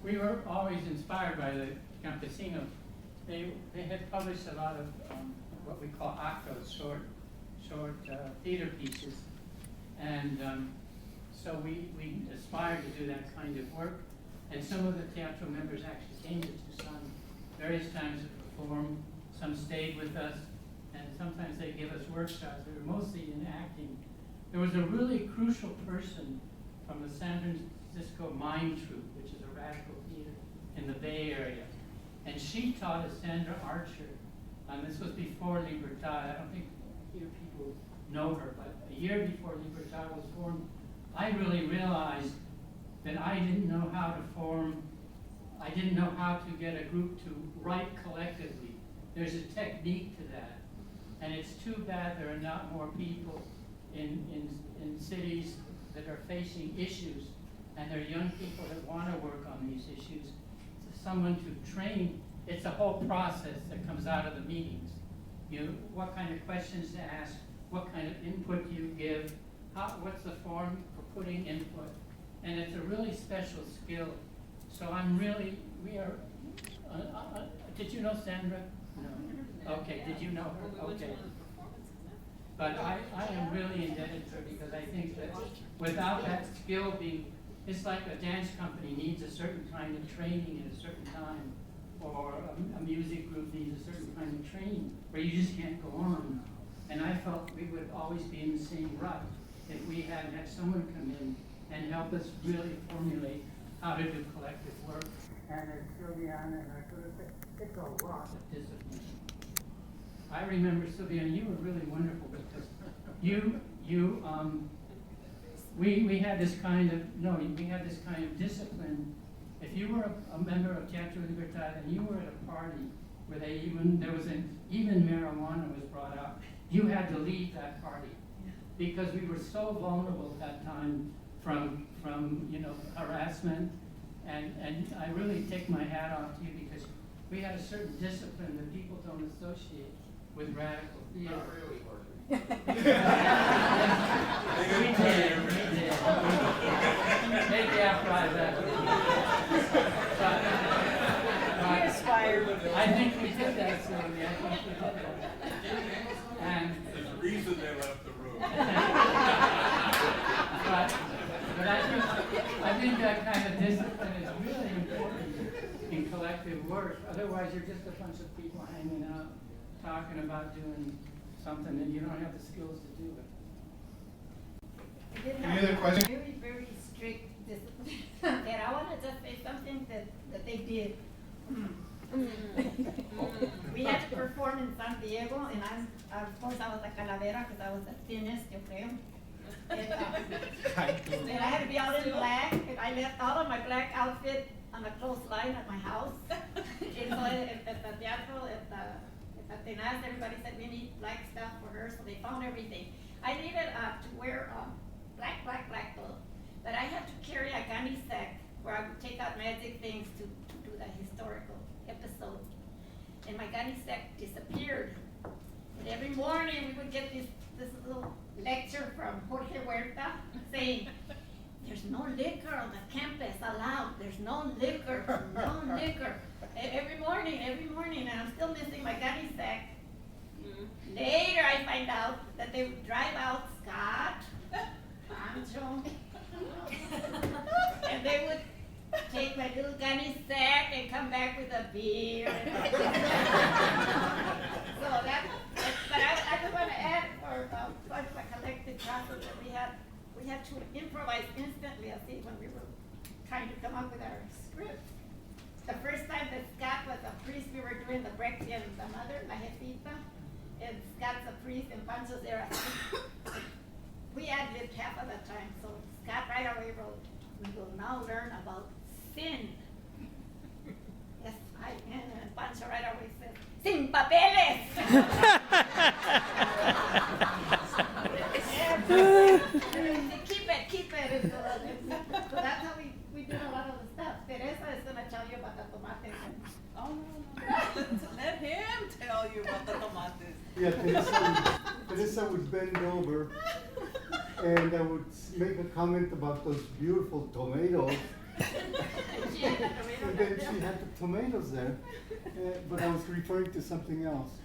we were always inspired by the campesinos. They had published a lot of what we call actos, short theater pieces, and so we aspired to do that kind of work. And some of the Teatro members actually came to Tucson various times to perform. Some stayed with us, and sometimes they give us workshops. They were mostly in acting. There was a really crucial person from the San Francisco Mime Troupe, which is a radical theater in the Bay Area. And she taught us Sandra Archer. This was before Libertad. I don't think people know her, but a year before Libertad was formed, I really realized that I didn't know how to get a group to write collectively. There's a technique to that. And it's too bad there are not more people in cities that are facing issues, and there are young people that want to work on these issues. So someone to train, it's a whole process that comes out of the meetings. What kind of questions to ask, what kind of input you give, what's the form for putting input. And it's a really special skill. So we are, did you know Sandra? No. Okay, did you know her? Okay. But I am really indebted to her because I think that without that skill it's like a dance company needs a certain kind of training at a certain time, or a music group needs a certain kind of training, where you just can't go on. And I felt we would always be in the same rut if we hadn't had someone come in and help us really formulate how to do collective work. And as Sylviana and I sort of said, it's a lot of discipline. I remember, Sylviana, you were really wonderful because we had this kind of discipline. If you were a member of Teatro Libertad and you were at a party where even marijuana was brought out, you had to leave that party because we were so vulnerable at that time from harassment, and I really take my hat off to you because we had a certain discipline that people don't associate with radical theater. Not really, Parker. We did. Maybe after I left. But I think we did that, Sylvia. I think we did that. And there's a reason they left the room. course. Otherwise, you're just a bunch of people hanging out, talking about doing something, and you don't have the skills to do it. Any other questions? Very, very strict discipline. And I want to just say something that they did. We had to perform in San Diego, and of course I was a calavera because I was the thinnest, yo creo. And I had to be out in black, and I left all of my black outfit on the clothesline at my house. And so at the teatro, at Tenaz, everybody said we need black stuff for her, so they found everything. I needed to wear black clothes, but I had to carry a gunny sack where I would take out magic things to do the historical episode. And my gunny sack disappeared. And every morning we would get this little lecture from Jorge Huerta saying, there's no liquor on the campus allowed. There's no liquor, no liquor. Every morning, and I'm still missing my gunny sack. Later I find out that they would drive out Scott, Pancho, and they would take my little gunny sack and come back with a beer. So that, but I just want to add for the collective process that we had to improvise instantly, I think, when we were trying to come up with our script. The first time that Scott was a priest, we were doing the Brexit and the mother, La Jefita, and Scott's a priest and Pancho's there. We ad-libbed half of the time, so Scott right away wrote, we will now learn about sin. S-I-N, and Pancho right away said, sin papeles! Keep it. So that's how we did a lot of the stuff. Teresa is going to tell you about the tomates. Oh, no. Let him tell you about the tomates. Yeah, Teresa would bend over and I would make a comment about those beautiful tomatoes. And then she had the tomatoes there, but I was referring to something else.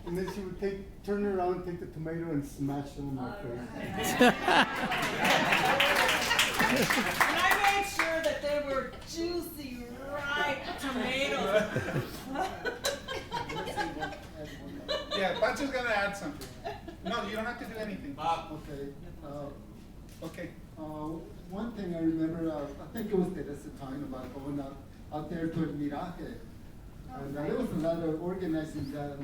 And then she would turn around, take the tomato, and smash it in my face. And I made sure that they were juicy, ripe tomatoes. Yeah, Pancho's gonna add something. No, you don't have to do anything. Okay. Okay. One thing I remember, I think it was Teresa talking about going out there to El Miraje. And there was a lot of organizing that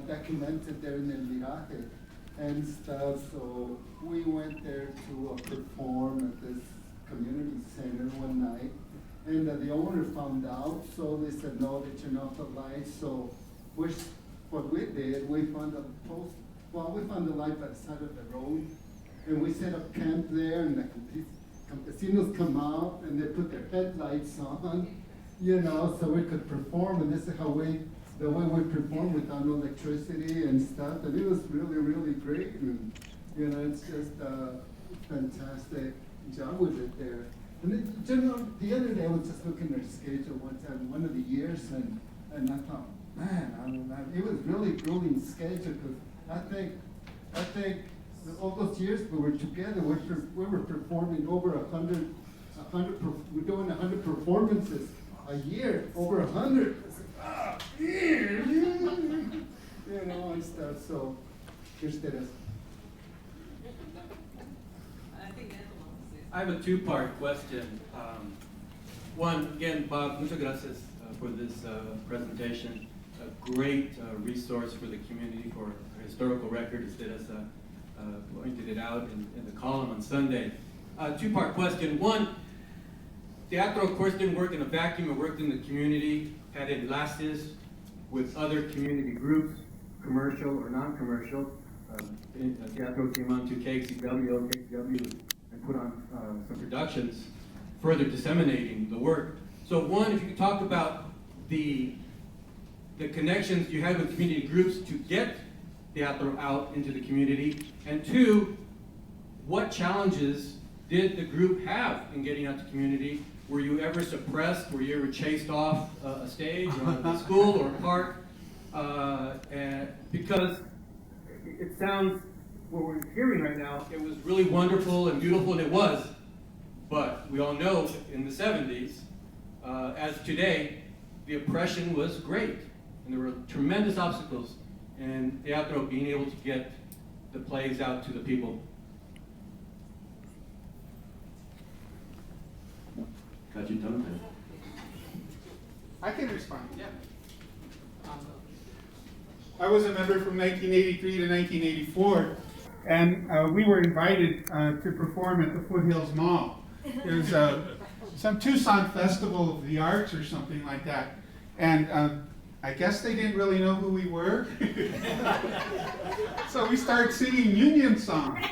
documented there in El Miraje and stuff. So we went there to perform at this community center one night. And the owner found out, so they said, no, they turned off the lights. So what we did, we found a post. Well, we found the light by the side of the road. And we set up camp there, and the campesinos come out, and they put their headlights on, so we could perform. And this is the way we perform without no electricity and stuff. And it was really, really great. And, it's just a fantastic job with it there. And the other day I was just looking at their schedule one of the years, and I thought, man, it was really grueling schedule, because I think all those years we were together, we were performing over 100, we're doing 100 performances a year, over 100. And stuff. So here's Teresa. I have a two-part question. One, again, Bob, muchas gracias for this presentation. A great resource for the community for historical records. Teresa pointed it out in the column on Sunday. Two-part question. One, Teatro, of course, didn't work in a vacuum. It worked in the community, had enlaces with other community groups, commercial or non-commercial. Teatro came on to KXCW, and put on some productions, further disseminating the work. So one, if you could talk about the connections you had with community groups to get Teatro out into the community, and two, what challenges did the group have in getting out to community? Were you ever suppressed? Were you ever chased off a stage or a school or a park? Because it sounds, what we're hearing right now, it was really wonderful and beautiful, and it was. But we all know in the 70s, as today, the oppression was great, and there were tremendous obstacles in Teatro being able to get the plays out to the people. I can respond, yeah. I was a member from 1983 to 1984, and we were invited to perform at the Foothills Mall. It was some Tucson Festival of the Arts or something like that. And I guess they didn't really know who we were. So we started singing Union songs.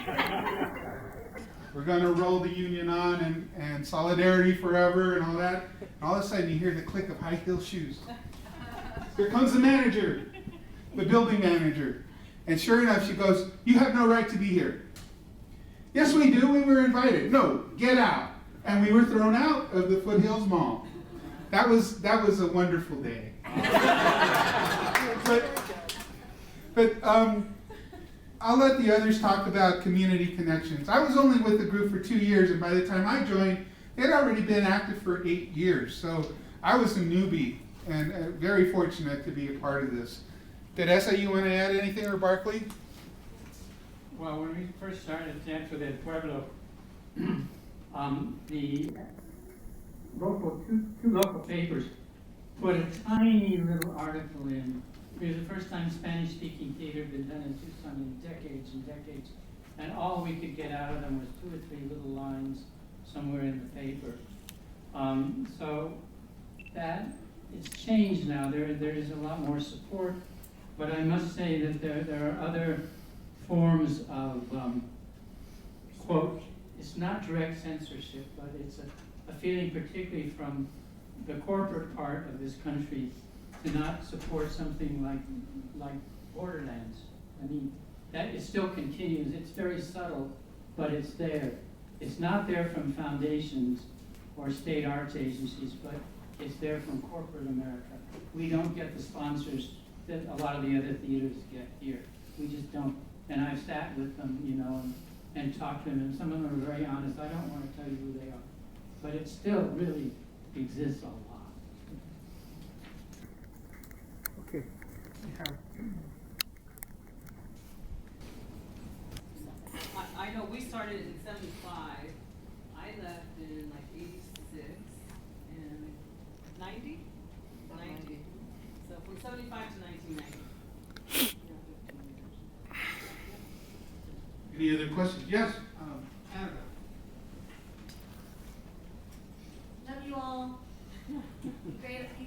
We're going to roll the Union on and Solidarity Forever and all that. And all of a sudden you hear the click of high heel shoes. Here comes the manager, the building manager. And sure enough, she goes, "You have no right to be here." "Yes, we do. We were invited." "No, get out." And we were thrown out of the Foothills Mall. That was a wonderful day. But I'll let the others talk about community connections. I was only with the group for 2 years, and by the time I joined, they had already been active for 8 years. So I was a newbie, and very fortunate to be a part of this. Teresa, you want to add anything, or Barkley? Well, when we first started Teatro del Pueblo, the two local papers put a tiny little article in. It was the first time Spanish-speaking theater had been done in Tucson in decades and decades. And all we could get out of them was 2 or 3 little lines somewhere in the paper. So that it's changed now. There is a lot more support. But I must say that there are other forms of, quote, it's not direct censorship, but it's a feeling particularly from the corporate part of this country to not support something like Borderlands. I mean, that it still continues. It's very subtle, but it's there. It's not there from foundations or state arts agencies, but it's there from corporate America. We don't get the sponsors that a lot of the other theaters get here. We just don't. And I've sat with them, you know, and talked to them, and some of them are very honest. I don't want to tell you who they are. But it still really exists a lot. Okay. I know we started in 75. I left in like 86 and 90? 90. So from 75 to 1990. Any other questions? Yes, Canada. Love you all. You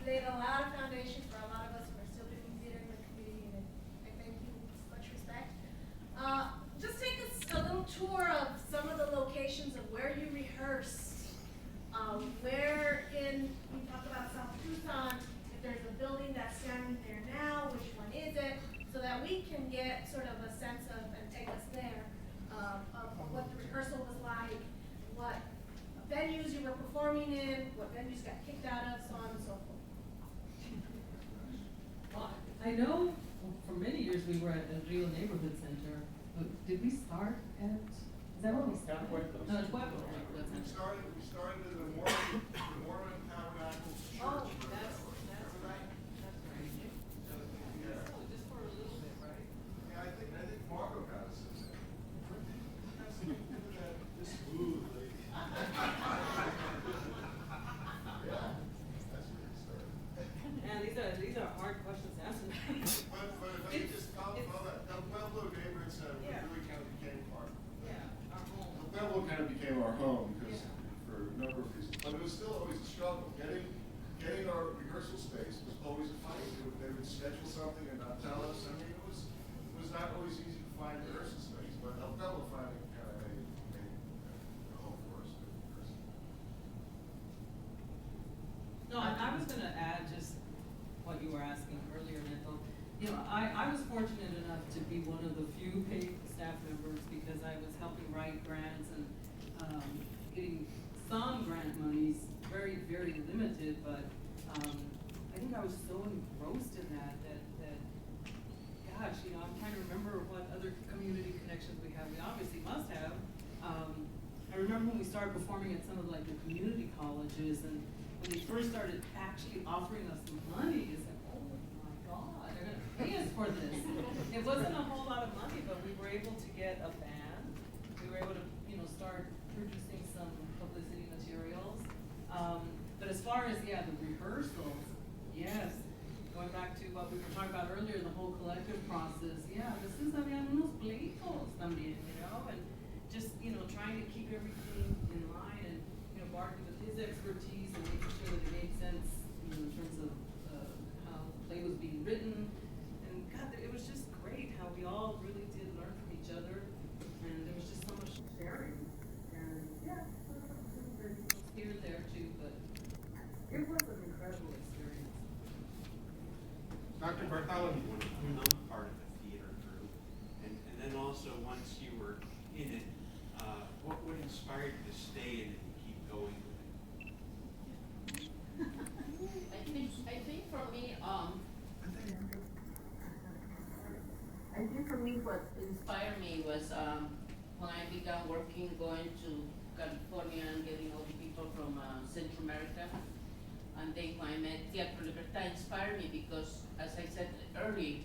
laid a lot of foundation for a lot of us who are still doing theater in the community, and I thank you with much respect. Just take us a little tour of some of the locations of where you rehearsed. Where we talk about South Tucson, if there's a building that's standing there now, which one is it? So that we can get sort of a sense of, and take us there, of what the rehearsal was like, what venues you were performing in, what venues got kicked out of, so on and so forth. Well, I know for many years we were at the Rio Neighborhood Center. But did we start at, is that where we started? No, Pueblo. We started at the Mormon Tabernacle Church. Oh, that's right. That's right. Yeah. Just for a little bit, right? Yeah, I think Marco got us in there. Look at that, this smooth lady. Yeah, that's where it started. And these are hard questions to answer. But if I could just follow that, the Pueblo Neighborhood Center really kind of became our home. The Pueblo kind of became our home because for a number of reasons. But it was still always a struggle. Getting our rehearsal space was always a fight. They would schedule something and not tell us. I mean, it was not always easy to find rehearsal space. But El Pueblo finally kind of made a home for us to rehearse. No, I was going to add just what you were asking earlier, Neto. You know, I was fortunate enough to be one of the few paid staff members because I was helping write grants and getting some grant monies, very, very limited, but I think I was so engrossed in that, gosh, you know, I'm trying to remember what other community connections we have. We obviously must have. I remember when we started performing at some of like the community colleges, and when they first started actually offering us money, it's like, oh my God, they're gonna pay us for this. It wasn't a whole lot of money, but we were able to get a van. We were able to, start producing some publicity materials. But as far as, the rehearsals, yes, going back to what we were talking about earlier, the whole collective process, habían unos pleitos también, and just, trying to keep everything in line and, Barton with his expertise and making sure that it made sense, in terms of how the play was being written. And God, it was just great how we all really did learn from each other, and there was just so much sharing. And here and there too, but it was an incredible experience. Dr. Bartholomew. I'm part of the theater group, and then also once you were in it, what inspired you to stay in it and keep going with it? I think for me what inspired me was when I began working, going to California and getting all the people from Central America. And then when I met Teatro Libertad, inspired me because, as I said earlier,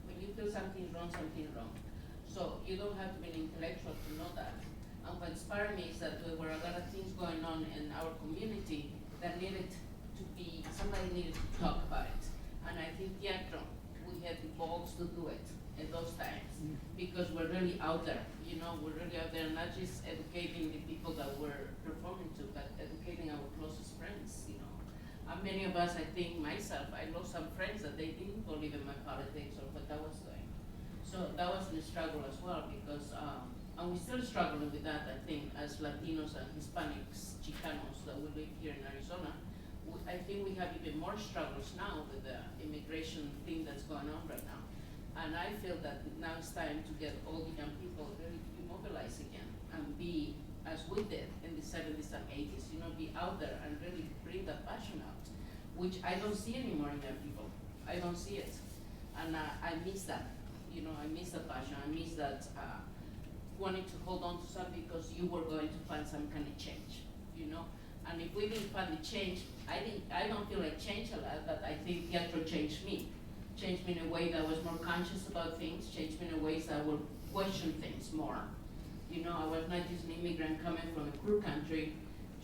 when you feel something's wrong, something's wrong. So you don't have to be an intellectual to know that. And what inspired me is that there were a lot of things going on in our community that needed to be, somebody needed to talk about it. And I think Teatro, we had the balls to do it at those times because we're really out there, we're really out there, not just educating the people that we're performing to, but educating our closest friends, And many of us, I think myself, I lost some friends that they didn't believe in my politics or what I was doing. So that was the struggle as well because, and we're still struggling with that, I think, as Latinos and Hispanics, Chicanos that we live here in Arizona. I think we have even more struggles now with the immigration thing that's going on right now. And I feel that now it's time to get all the young people really to mobilize again and be, as we did in the 70s and 80s, be out there and really bring that passion out, which I don't see anymore in young people. I don't see it. And I miss that. I miss the passion. I miss that wanting to hold on to something because you were going to find some kind of change, And if we didn't find the change, I don't feel like change a lot, but I think theater changed me. Changed me in a way that I was more conscious about things, changed me in a ways that I would question things more. I was not just an immigrant coming from a poor country,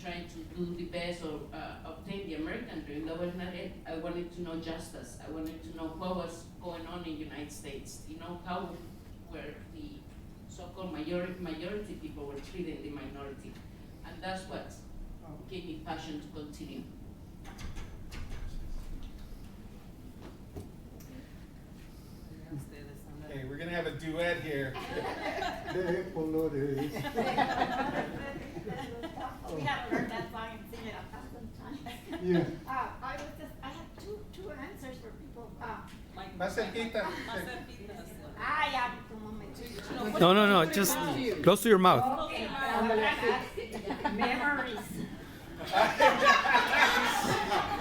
trying to do the best or obtain the American dream. That was not it. I wanted to know justice. I wanted to know what was going on in the United States. How were the so-called majority people were treating the minority. And that's what gave me passion to continue. Okay, we're gonna have a duet here. We haven't heard that song and sing it 1,000 times. Yeah. I have two answers for people. Más cerquita. Ya, un momento. No, just close to your mouth. Okay, memories.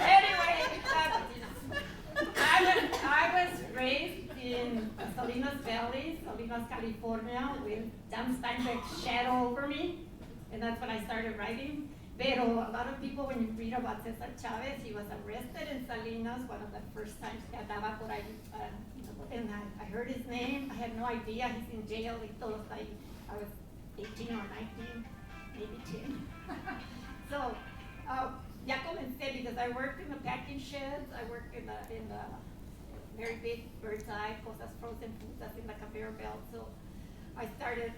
Anyway, I was raised in Salinas Valley, Salinas, California, with John Steinbeck's shadow over me, and that's when I started writing. Pero a lot of people, when you read about Cesar Chavez, he was arrested in Salinas, one of the first times que andaba por ahí, and I heard his name. I had no idea he's in jail. I was 18 or 19, maybe 10. So, ya comencé because I worked in the packing sheds. I worked in the very big bird's eye, cosas frozen foods, that's in the conveyor belt. So I started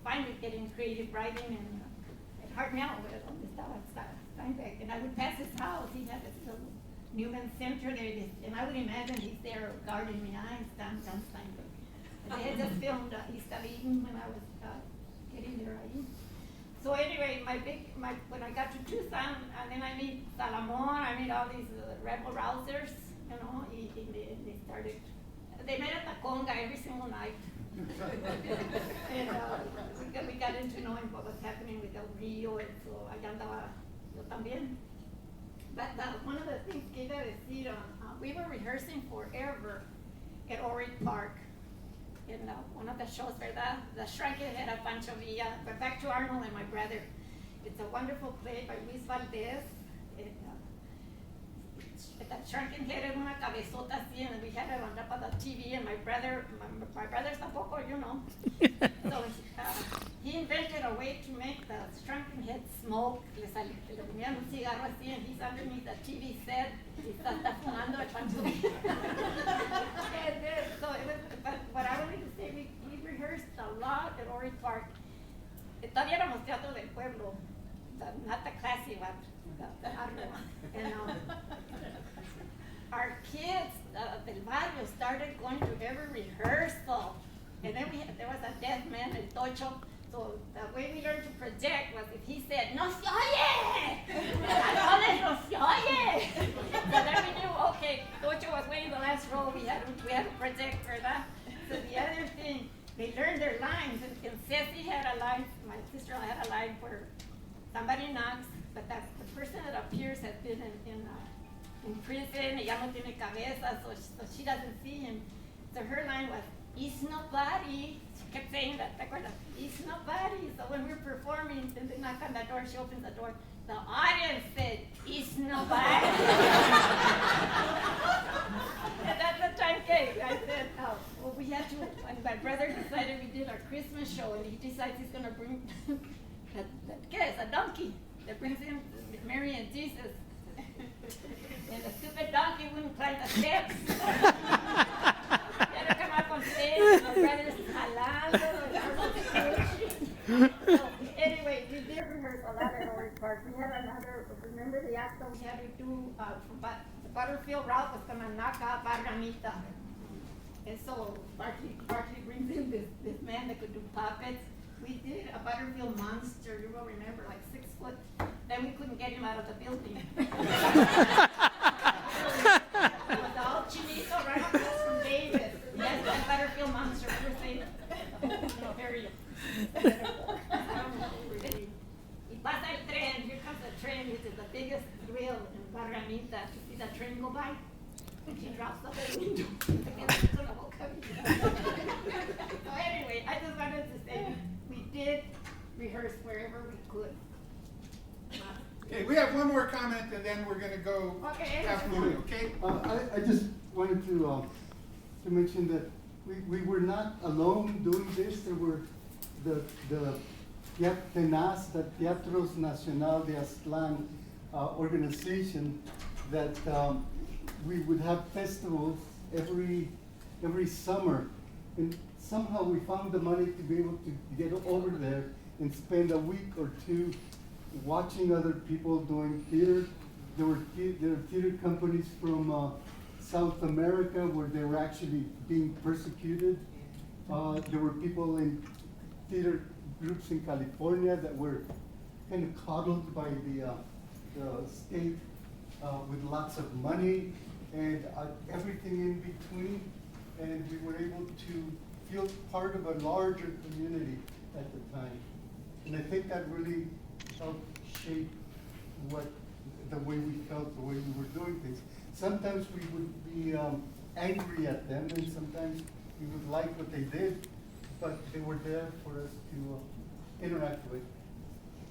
finally getting creative writing and Hartnell, donde estaba Steinbeck, and I would pass his house. He had this little Newman Center there, and I would imagine he's there guarding me. I'm John Steinbeck. And they had just filmed East Eden when I was getting there. So anyway, when I got to Tucson, and then I meet Salamon, I meet all these rebel rousers, they started, they met at the conga every single night. And we got into knowing what was happening with El Rio, and so allá andaba yo también. But one of the things que iba a decir, we were rehearsing forever at Orient Park in one of the shows, ¿verdad? The Shrike Head of Pancho Villa, but back to Arnold and my brother. It's a wonderful play by Luis Valdez. shrunken head and una cabezota así, and we had it on top of the TV, and my brothers tampoco, you know. So he invented a way to make the shrunken head smoke. Le ponían un cigarro así, and he's underneath the TV set. Y está fumando el pancho. So it was, but what I wanted to say, we rehearsed a lot at Ori Park. Todavía éramos teatro del pueblo, not the classy one, the other one. And our kids del barrio started going to every rehearsal. And then there was a deaf man, El Tocho. So the way we learned to project was if he said, "No se oye!" "No se oye!" So then we knew, okay, Tocho was waiting the last row, we had to project for that. So the other thing, they learned their lines, and Ceci had a line, my sister had a line where somebody knocks, but the person that appears has been in prison, ella no tiene cabeza, so she doesn't see him. So her line was, "It's nobody." She kept saying that, ¿te acuerdas? "It's nobody." So when we're performing, then they knock on the door, she opens the door. The audience said, "It's nobody." And that's the time came. I said, "Oh, well, we had to," and my brother decided we did our Christmas show, and he decides he's going to bring, a donkey that brings in Mary and Jesus. And the stupid donkey wouldn't climb the steps. He had to come up on stage, and my brother's jalando, so anyway, we did rehearse a lot at Orange Park. We had another, remember the actor we had to do, the Butterfield route was gonna knock out Barramita. And so Barkley brings in this man that could do puppets. We did a Butterfield monster, you will remember, like 6 foot. Then we couldn't get him out of the building. It was all chinito right across from Davis. Yes, that Butterfield monster, we were saying, very. Y pasa el tren, here comes the train, which is the biggest thrill in Barramita, to see the train go by. And she drops off the window. So anyway, I just wanted to say, we did rehearse wherever we could. Okay, we have one more comment, and then we're gonna go have food, okay? I just wanted to mention that we were not alone doing this. There were the TENAS, the Teatros Nacional de Aztlán organization, that we would have festivals every summer, and somehow we found the money to be able to get over there and spend a week or two watching other people doing theater. There were theater companies from South America where they were actually being persecuted. There were people in theater groups in California that were kind of coddled by the state with lots of money and everything in between. And we were able to feel part of a larger community at the time. And I think that really helped shape the way we felt, the way we were doing things. Sometimes we would be angry at them, and sometimes we would like what they did, but they were there for us to interact with.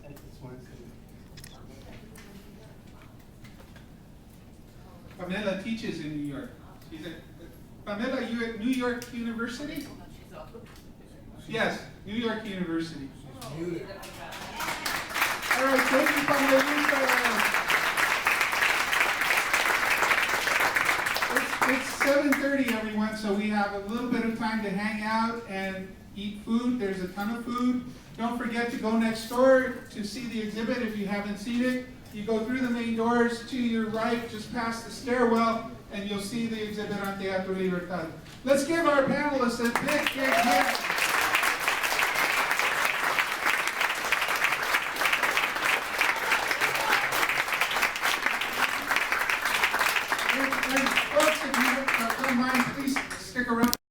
I just want to say that. Pamela teaches in New York. Pamela, you at New York University? Yes, New York University. All right, thank you, Pamela. It's 7:30, everyone, so we have a little bit of time to hang out and eat food. There's a ton of food. Don't forget to go next door to see the exhibit if you haven't seen it. You go through the main doors to your right, just past the stairwell, and you'll see the exhibit on Teatro Libertad. Let's give our panelists a big hand. Folks, if you don't mind, please stick around.